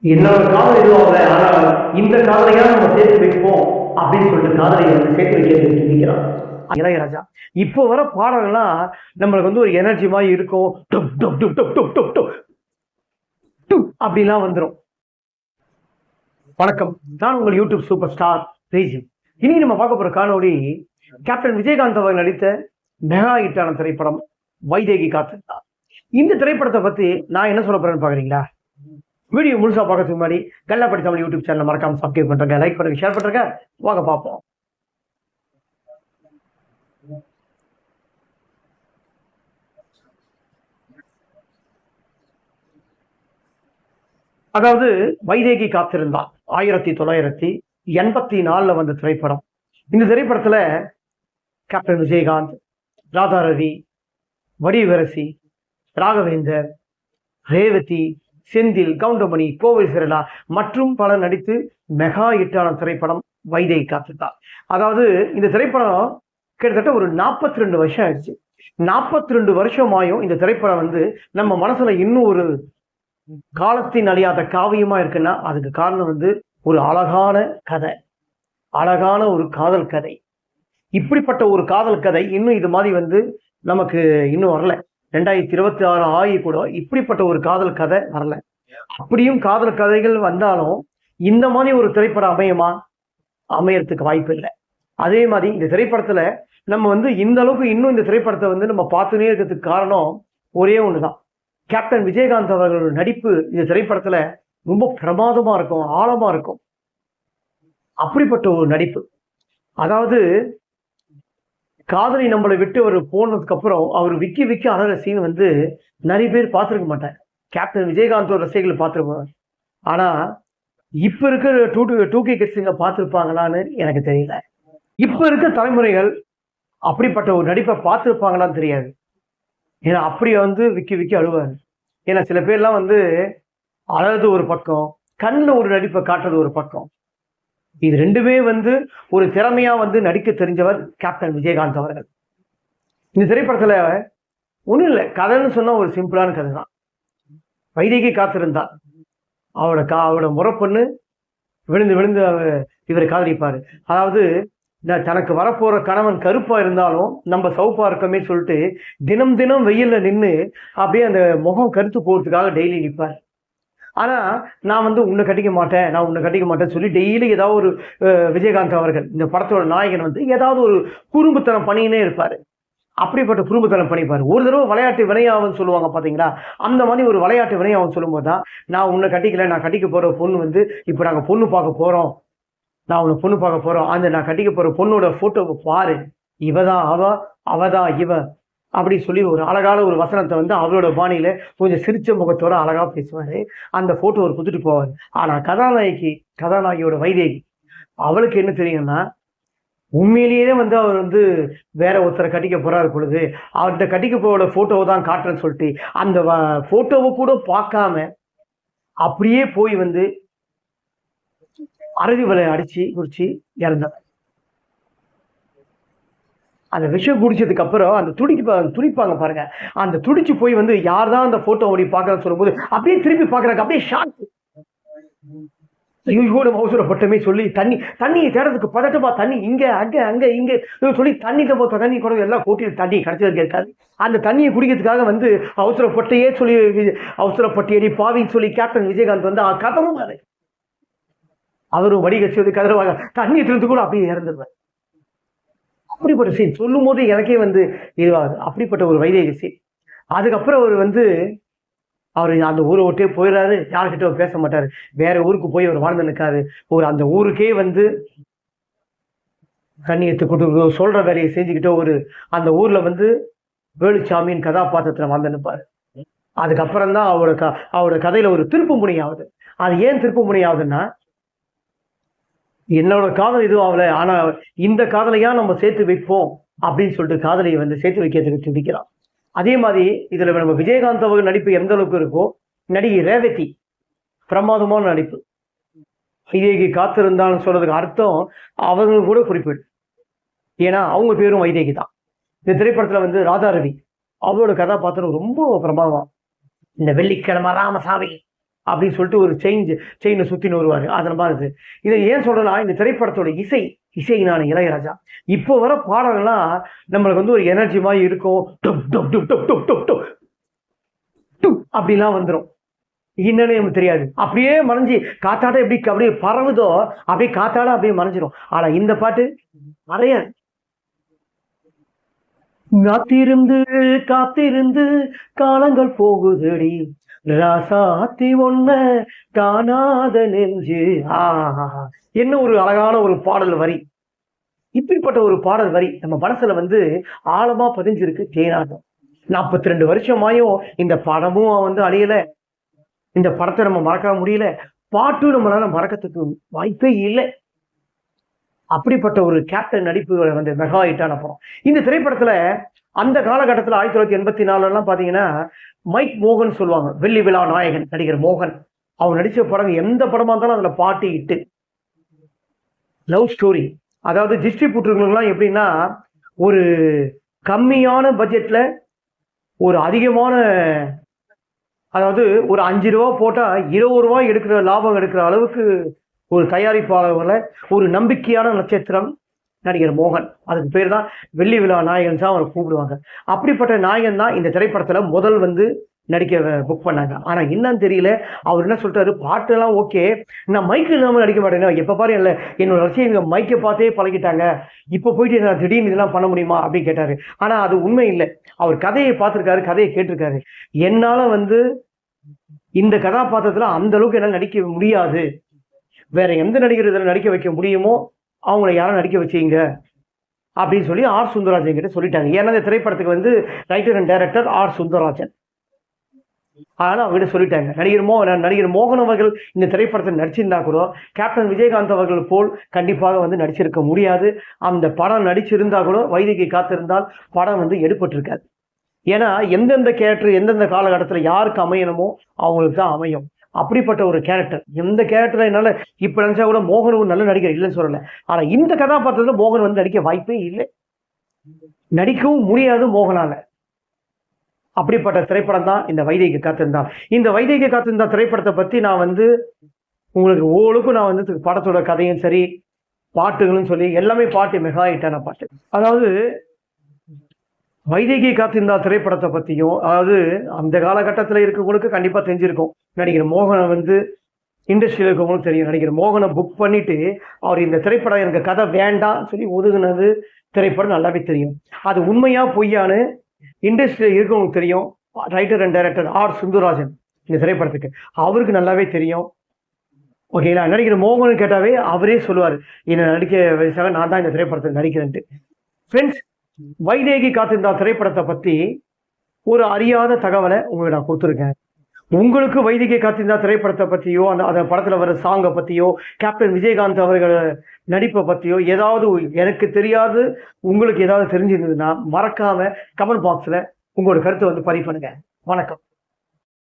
என்னோட காதல் எதுவும் ஆகல, ஆனால் இந்த காதலையா நம்ம சேர்த்து வைப்போம் அப்படின்னு சொல்லிட்டு காதலை வந்து சேர்த்து வைக்க நிற்கிறான் இளையராஜா. இப்போ வர பாடல்கள்லாம் நம்மளுக்கு வந்து ஒரு எனர்ஜி மாதிரி இருக்கும். Top top top top top top top top அப்படிலாம் வந்துடும். வணக்கம், நான் உங்கள் யூடியூப் சூப்பர் ஸ்டார் ரேஜி. இனி நம்ம பார்க்க போற காணொளி கேப்டன் விஜயகாந்த் அவர்கள் நடித்த மெகா ஹிட்டான திரைப்படம் வைதேகி காத்திருந்தார். இந்த திரைப்படத்தை பத்தி நான் என்ன சொல்ல போறேன்னு பாக்குறீங்களா? வீடியோ முழுசா பார்க்கறதுக்கு முன்னாடி கல்லாப்பட்டி தமிழ் யூடியூப் சேனல் மறக்காம சப்ஸ்கிரைப் பண்றேங்க, லைக் பண்ணுங்க, ஷேர் பண்றேங்க. வாங்க பார்ப்போம். அதாவது வைதேகி காத்திருந்தார் 1984 வந்த திரைப்படம். இந்த திரைப்படத்துல கேப்டன் விஜயகாந்த், ராதா ரவி, வடிவரசி, ராகவேந்தர், ரேவதி, செந்தில், கவுண்டமணி, கோவில் சிறலா மற்றும் பலர் நடித்து மெகா ஹிட்டான திரைப்படம் வைதேகி காத்திருந்தார். அதாவது இந்த திரைப்படம் கிட்டத்தட்ட ஒரு 42 வருஷம் ஆயிடுச்சு. 42 வருஷமாயும் இந்த திரைப்படம் வந்து நம்ம மனசுல இன்னும் ஒரு காலத்தின் அழியாத காவியமா இருக்குன்னா அதுக்கு காரணம் வந்து ஒரு அழகான கதை, அழகான ஒரு காதல் கதை. இப்படிப்பட்ட ஒரு காதல் கதை இன்னும் இது மாதிரி வந்து நமக்கு இன்னும் வரல. 2026 ஆகி கூட இப்படிப்பட்ட ஒரு காதல் கதை வரல. அப்படியும் காதல் கதைகள் வந்தாலும் இந்த மாதிரி ஒரு திரைப்படம் அமையறதுக்கு வாய்ப்பு இல்லை. அதே மாதிரி இந்த திரைப்படத்துல நம்ம வந்து இந்த அளவுக்கு இன்னும் இந்த திரைப்படத்தை வந்து நம்ம பார்த்துனே இருக்கிறதுக்கு காரணம் ஒரே ஒண்ணுதான். கேப்டன் விஜயகாந்த் அவர்களோட நடிப்பு இந்த திரைப்படத்துல ரொம்ப பிரமாதமா இருக்கும், ஆழமா இருக்கும். அப்படிப்பட்ட ஒரு நடிப்பு. அதாவது காதலி நம்மளை விட்டு அவர் போனதுக்கு அப்புறம் அவர் விக்கி விக்கி அழற சீன் வந்து நிறைய பேர் பார்த்துருக்க மாட்டாங்க. கேப்டன் விஜயகாந்தோட ரசிகர்கள் பார்த்துருப்பாங்க. ஆனா இப்ப இருக்கிற டூ கே கிட்ஸுங்க பார்த்துருப்பாங்களான்னு எனக்கு தெரியல. இப்ப இருக்க தலைமுறைகள் அப்படிப்பட்ட ஒரு நடிப்பை பார்த்துருப்பாங்களான்னு தெரியாது. ஏன்னா அப்படி வந்து விக்கி விக்கி அழுவாரு. ஏன்னா சில பேர்லாம் வந்து அழகு ஒரு பக்கம், கண்ணில் ஒரு நடிப்பை காட்டுறது ஒரு பக்கம். இது ரெண்டுமே வந்து ஒரு திறமையா வந்து நடிக்க தெரிஞ்சவர் கேப்டன் விஜயகாந்த் அவர்கள். இந்த திரைப்படத்துல ஒண்ணும் இல்லை, கதைன்னு சொன்னா ஒரு சிம்பிளான கதை தான். வைதேகி காத்திருந்தார். அவரோட முறப்பொண்ணு விழுந்து விழுந்து இவரை காதலிப்பாரு. அதாவது தனக்கு வரப்போற கணவன் கருப்பா இருந்தாலும் நம்ம சவுப்பா இருக்கமே சொல்லிட்டு தினம் தினம் வெயில்ல நின்று அப்படியே அந்த முகம் கருத்து போறதுக்காக டெய்லி நிற்பார். ஆனா நான் வந்து உன்னை கட்டிக்க மாட்டேன், நான் உன்னை கட்டிக்க மாட்டேன்னு சொல்லி டெய்லி ஏதாவது ஒரு விஜயகாந்த் அவர்கள் இந்த படத்தோட நாயகன் வந்து ஏதாவது ஒரு குறும்புத்தனம் பண்ணினே இருப்பாரு. அப்படிப்பட்ட குறும்புத்தனம் பண்ணிப்பாரு. ஒரு தடவை விளையாட்டு வினையாவன்னு சொல்லுவாங்க பாத்தீங்களா, அந்த மாதிரி ஒரு விளையாட்டு வினையாவன் சொல்லும் போதுதான், நான் உன்னை கட்டிக்கல, நான் கட்டிக்க போற பொண்ணு வந்து இப்ப நாங்க பொண்ணு பார்க்க போறோம், நான் உன்னை பொண்ணு பார்க்க போறோம், அந்த நான் கட்டிக்க போற பொண்ணோட போட்டோவை பாரு, இவதான் அவதான் இவ அப்படி சொல்லி ஒரு அழகான ஒரு வசனத்தை வந்து அவரோட பாணியில கொஞ்சம் சிரிச்ச முகத்தோட அழகா பேசுவாரு. அந்த போட்டோ ஒரு குத்துட்டு போவாரு. ஆனா கதாநாயகியோட வைதேகி அவளுக்கு என்ன தெரியும்னா, உண்மையிலேயே வந்து அவர் வந்து வேற ஒருத்தரை கட்டிக்க போறாரு பொழுது அவர்கிட்ட கட்டிக்க போற போட்டோவை தான் காட்டுறேன்னு சொல்லிட்டு அந்த போட்டோவை கூட பார்க்காம அப்படியே போய் வந்து அறுதி வலை அடிச்சு குடிச்சு இறந்தார். அந்த விஷயம் குடிச்சதுக்கு அப்புறம் அந்த துடிப்பாங்க பாருங்க, அந்த துடிச்சு போய் வந்து யார் தான் அந்த போட்டோ அப்படி பாக்குறன்னு சொல்லும்போது அப்படியே திருப்பி பாக்குறாங்க, அப்படியே ஷாக். அவசரப்பட்டமே சொல்லி தண்ணி தேடுறதுக்கு பதட்டமா, தண்ணி இங்க அங்க அங்க இங்க சொல்லி தண்ணி கூட எல்லாம் கூட்டிட்டு தண்ணி கிடைச்சதுக்கு இருக்காது. அந்த தண்ணியை குடிக்கிறதுக்காக வந்து அவசரப்பட்டையே சொல்லி அவசரப்பட்டியடி பாவின்னு சொல்லி கேப்டன் விஜயகாந்த் வந்து கதவும் அவரும் வடிகச்சு கதறுவாங்க, தண்ணி திறந்து கூட அப்படியே இறந்துருவார். அப்படிப்பட்ட சீன் சொல்லும் போது எனக்கே வந்து இதுவாகுது. அப்படிப்பட்ட ஒரு வைதேகி சீன். அதுக்கப்புறம் அவர் வந்து அவர் அந்த ஊரை விட்டே போயிடாரு, யார்கிட்ட பேச மாட்டாரு, வேற ஊருக்கு போய் அவர் வாழ்ந்து நிற்காரு. அந்த ஊருக்கே வந்து கண்ணியத்தை கொண்டு சொல்ற வேலையை செஞ்சுக்கிட்டு அந்த ஊர்ல வந்து வேலுச்சாமியின் கதாபாத்திரத்துல வாழ்ந்து நிற்பாரு. அதுக்கப்புறம் தான் அவரோட கதையில ஒரு திருப்பு முனை ஆகுது. அது ஏன் திருப்பு முனை ஆகுதுன்னா, என்னோட காதல் எதுவும் ஆகல, ஆனா இந்த காதலையா நம்ம சேர்த்து வைப்போம் அப்படின்னு சொல்லிட்டு காதலியை வந்து சேர்த்து வைக்கிறதுக்கு துடிக்கிறான். அதே மாதிரி இதுல நம்ம விஜயகாந்த் அவர்கள் நடிப்பு எந்த அளவுக்கு இருக்கோ, நடிகை ரேவதி பிரமாதமான நடிப்பு. வைதேகி காத்திருந்தான்னு சொல்றதுக்கு அர்த்தம் அவங்க கூட குறிப்பிடு, ஏன்னா அவங்க பேரும் வைதேகி தான். இந்த திரைப்படத்துல வந்து ராதா ரவி அவரோட கதாபாத்திரம் ரொம்ப பிரமாதம். இந்த வெள்ளிக்கிழமை ராமசாமி அப்படின்னு சொல்லிட்டு ஒரு செயினை சுத்தின்னு வருவாரு. அந்த மாதிரி இதை ஏன் சொல்றேன்னா, இந்த திரைப்படத்தோட இசைஞானி இளையராஜா. இப்போ வர பாடல்கள்லாம் நம்மளுக்கு வந்து ஒரு எனர்ஜி மாதிரி இருக்கும். Top top top top top top top டுப் அப்படிலாம் வந்துரும். என்னன்னு நமக்கு தெரியாது. அப்படியே மறைஞ்சு காத்தாட எப்படி அப்படியே பரவுதோ அப்படியே காத்தாட அப்படியே மறைஞ்சிரும். ஆனா இந்த பாட்டு மறையாது. காத்திருந்து காத்திருந்து காலங்கள் போகுதடி, ராசாத்தி ஒன்ன காணாத நெஞ்சு. ஆஹா, என்ன ஒரு அழகான ஒரு பாடல் வரி. இப்படிப்பட்ட ஒரு பாடல் வரி நம்ம மனசுல வந்து ஆழமா பதிஞ்சிருக்கு தேனாட்டம். 42 வருஷமாயும் இந்த படமும் வந்து அழியல, இந்த படத்தை நம்ம மறக்க முடியல, பாட்டும் நம்மளால மறக்கிறதுக்கு வாய்ப்பே இல்லை. அப்படிப்பட்ட ஒரு கேப்டன் நடிப்புகளை வந்து மெகா ஹிட்டான படம். இந்த திரைப்படத்துல அந்த காலகட்டத்துல 1984 எல்லாம் பாத்தீங்கன்னா மைக் மோகன் சொல்லுவாங்க, வெள்ளி விழா நாயகன் நடிகர் மோகன். அவர் நடிச்ச படம் எந்த படமா இருந்தாலும் அதுல பாட்டு இட்டு. லவ் ஸ்டோரி, அதாவது டிஸ்ட்ரிபியூட்டர்களுக்கெல்லாம் எப்படின்னா, ஒரு கம்மியான பட்ஜெட்ல ஒரு அதிகமான, அதாவது ஒரு 5 ரூபா போட்டா 20 ரூபாய் எடுக்கிற லாபம் எடுக்கிற அளவுக்கு ஒரு தயாரிப்பாளர்களை, ஒரு நம்பிக்கையான நட்சத்திரம் நடிகர் மோகன். அதுக்கு பேர் தான் வெள்ளி விழா நாயகன் தான் அவரை கூப்பிடுவாங்க. அப்படிப்பட்ட நாயகன் தான் இந்த திரைப்படத்துல முதல் வந்து நடிக்க புக் பண்ணாங்க. ஆனா என்னன்னு தெரியல, அவர் என்ன சொல்லிட்டாரு, பாட்டெல்லாம் ஓகே, நான் மைக்கு இல்லாம நடிக்க மாட்டேன், எப்ப பாரு இல்ல என்னோட ரசிகங்க மைக்கை பார்த்தே பழகிட்டாங்க, இப்ப போயிட்டு நான் திடீர்னு இதெல்லாம் பண்ண முடியுமா அப்படின்னு கேட்டாரு. ஆனா அது உண்மை இல்லை. அவர் கதையை பார்த்திருக்காரு, கதையை கேட்டிருக்காரு. என்னால வந்து இந்த கதாபாத்திரத்துல அந்த அளவுக்கு என்னால நடிக்க முடியாது, வேற எந்த நடிகர் இதில் நடிக்க வைக்க முடியுமோ அவங்கள யாரும் நடிக்க வச்சீங்க அப்படின்னு சொல்லி ஆர் சுந்தரராஜன் கிட்ட சொல்லிட்டாங்க. ஏன்னா இந்த திரைப்படத்துக்கு வந்து writer and director R Sundararajan. அதனால அவங்ககிட்ட சொல்லிட்டாங்க, நடிகர் மோகன் அவர்கள் இந்த திரைப்படத்தில் நடிச்சிருந்தா கூட கேப்டன் விஜயகாந்த் அவர்கள் போல் கண்டிப்பாக வந்து நடிச்சிருக்க முடியாது. அந்த படம் நடிச்சிருந்தா கூட வைதேகி காத்திருந்தால் படம் வந்து எடுபட்டிருக்காது. ஏன்னா எந்தெந்த கேரக்டர் எந்தெந்த காலகட்டத்தில் யாருக்கு அமையணுமோ அவங்களுக்கு தான் அமையும். அப்படிப்பட்ட ஒரு கேரக்டர். எந்த கேரக்டர் என்னால இப்ப நினைச்சா கூட மோகன் ஒரு நல்ல நடிகர் இல்லைன்னு சொல்லல. ஆனா இந்த கதாபாத்திரத்துல மோகன் வந்து நடிக்க வாய்ப்பே இல்லை, நடிக்கவும் முடியாது மோகனால. அப்படிப்பட்ட திரைப்படம் தான் இந்த வைதேகி காத்திருந்தால். இந்த வைதேகி காத்திருந்தா திரைப்படத்தை பத்தி நான் வந்து உங்களுக்கு ஓளுக்கும் நான் வந்து படத்தோட கதையும் சரி பாட்டுகளும் சொல்லி எல்லாமே பாட்டு மெகா ஹிட்டான பாட்டு. அதாவது வைதேகி காத்திருந்தா திரைப்படத்தை பத்தியும், அதாவது அந்த காலகட்டத்தில் இருக்கவங்களுக்கு கண்டிப்பா தெரிஞ்சிருக்கும். நடிகர் மோகனை வந்து இண்டஸ்ட்ரியில் இருக்கவங்களுக்கு தெரியும். நடிகர் மோகனை புக் பண்ணிட்டு அவர் இந்த திரைப்படம் எனக்கு கதை வேண்டாம் சொல்லி ஒதுங்கினது திரைப்படம் நல்லாவே தெரியும். அது உண்மையா பொய்யான்னு இண்டஸ்ட்ரியில் இருக்கவங்களுக்கு தெரியும். Writer and director R Sundararajan இந்த திரைப்படத்துக்கு அவருக்கு நல்லாவே தெரியும். ஓகேங்களா, நடிகர் மோகன் கேட்டாவே அவரே சொல்லுவார், என்னை நடிக்க வயசாக நான் தான் இந்த திரைப்படத்தில் நடிக்கிறேன்ட்டு. ஃப்ரெண்ட்ஸ், வைதேகி காத்திருந்தா திரைப்படத்தை பத்தி ஒரு அறியாத தகவலை உங்களுக்கு நான் கொடுத்துருக்கேன். உங்களுக்கு வைதேகி காத்திருந்தா திரைப்படத்தை பத்தியோ அந்த படத்துல வர சாங்கை பத்தியோ கேப்டன் விஜயகாந்த் அவர்கள் நடிப்பை பத்தியோ ஏதாவது எனக்கு தெரியாது, உங்களுக்கு ஏதாவது தெரிஞ்சிருந்ததுன்னா மறக்காம கமெண்ட் பாக்ஸ்ல உங்களோட கருத்தை வந்து பதிவு பண்ணுங்க. வணக்கம்.